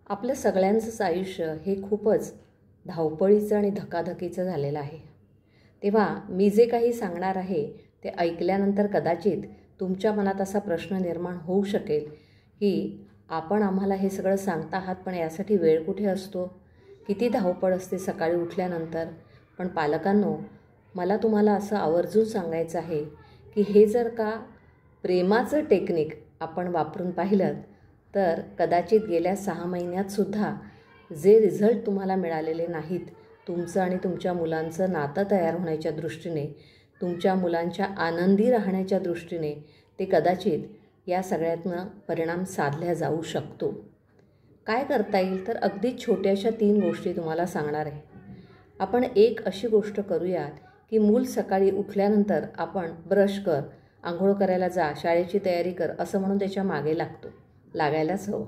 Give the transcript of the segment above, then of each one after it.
आपलं सगळ्यांचंच आयुष्य हे खूपच धावपळीचं आणि धकाधकीचं झालेलं आहे. तेव्हा मी जे काही सांगणार आहे ते ऐकल्यानंतर कदाचित तुमच्या मनात असा प्रश्न निर्माण होऊ शकेल की आपण आम्हाला हे सगळं सांगता आहात, पण यासाठी वेळ कुठे असतो, किती धावपळ असते सकाळी उठल्यानंतर. पण पालकांनो, मला तुम्हाला असं आवर्जून सांगायचं आहे की हे जर का प्रेमाचं टेक्निक आपण वापरून पाहिलं तर कदाचित गेल्या 6 महिन्यातसुद्धा जे रिझल्ट तुम्हाला मिळालेले नाहीत, तुमचं आणि तुमच्या मुलांचं नातं तयार होण्याच्या दृष्टीने, तुमच्या मुलांच्या आनंदी राहण्याच्या दृष्टीने, ते कदाचित या सगळ्यातनं परिणाम साधल्या जाऊ शकतो. काय करता येईल तर अगदी छोट्याशा 3 गोष्टी तुम्हाला सांगणार आहे. आपण एक अशी गोष्ट करूयात की मूल सकाळी उठल्यानंतर आपण ब्रश कर, आंघोळ करायला जा, शाळेची तयारी कर असं म्हणून त्याच्या मागे लागतो. लागायलाच हवं,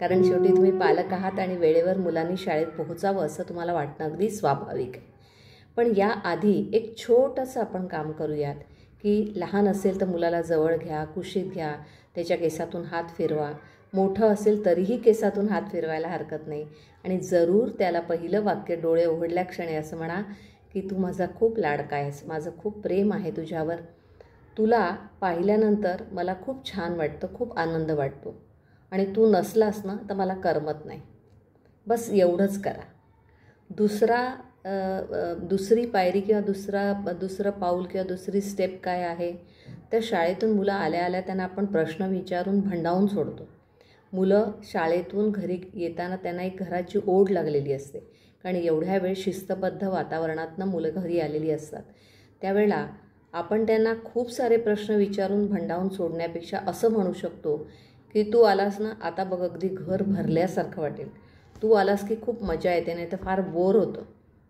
कारण शेवटी तुम्ही पालक आहात आणि वेळेवर मुलांनी शाळेत पोहोचावं असं तुम्हाला वाटणं अगदी स्वाभाविक आहे. पण याआधी एक छोटंसं आपण काम करूयात की लहान असेल तर मुलाला जवळ घ्या, कुशीत घ्या, त्याच्या केसातून हात फिरवा. मोठं असेल तरीही केसातून हात फिरवायला हरकत नाही. आणि जरूर त्याला पहिलं वाक्य डोळे उघडल्या क्षणी असं म्हणा की तू माझा खूप लाडका आहेस, माझं खूप प्रेम आहे तुझ्यावर, तुला पाहिल्यानंतर मला खूप छान वाटतं, खूप आनंद वाटतो आणि तू नसलास ना तर मला करमत नाही. बस एवढंच करा. दुसरी पायरी किंवा दुसरं पाऊल किंवा दुसरी स्टेप काय आहे तर शाळेतून मुलं आल्या आल्या त्यांना आपण प्रश्न विचारून भंडावून सोडतो. मुलं शाळेतून घरी येताना त्यांना एक घराची ओढ लागलेली असते, कारण एवढ्या वेळ शिस्तबद्ध वातावरणातनं मुलं घरी आलेली असतात. त्यावेळेला आपण त्यांना खूप सारे प्रश्न विचारून भंडावून सोडण्यापेक्षा असं म्हणू शकतो की तू आलास ना, आता बघ अगदी घर भरल्यासारखं वाटेल, तू आलास की खूप मजा येते, नाही तर फार बोर होतं,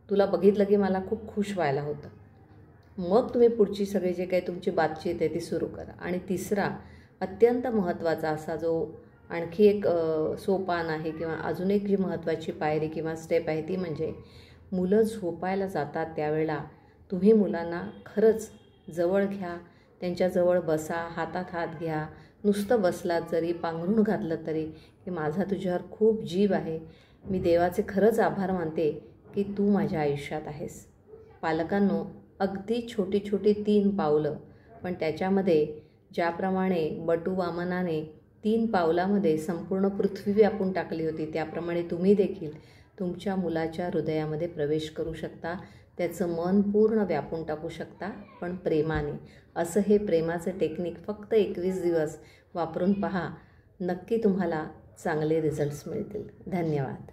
तुला बघितलं की मला खूप खुश व्हायला होतं. मग तुम्ही पुढची सगळी जे काही तुमची बातचीत आहे ती सुरू करा. आणि तिसरा अत्यंत महत्त्वाचा असा जो आणखी एक सोपान आहे किंवा अजून एक जी महत्त्वाची पायरी किंवा स्टेप आहे ती म्हणजे मुलं झोपायला जातात त्यावेळेला तुम्ही मुलांना खरंच जवळ घ्या, त्यांच्याजवळ बसा, हातात हात घ्या. नुसतं बसलात जरी, पांघरूण घातलं तरी की माझा तुझ्यावर खूप जीव आहे, मी देवाचे खरंच आभार मानते की तू माझ्या आयुष्यात आहेस. पालकांनो, अगदी छोटी छोटी 3 पावलं, पण त्याच्यामध्ये ज्याप्रमाणे बटू वामनाने 3 पावलामध्ये संपूर्ण पृथ्वी व्यापून टाकली होती, त्याप्रमाणे तुम्ही देखील तुमच्या मुलाच्या हृदयामध्ये प्रवेश करू शकता, त्याचं मन पूर्ण व्यापून टाकू शकता, पण प्रेमाने. असं हे प्रेमाचं टेक्निक फक्त 21 दिवस वापरून पहा, नक्की तुम्हाला चांगले रिझल्ट्स मिळतील. धन्यवाद.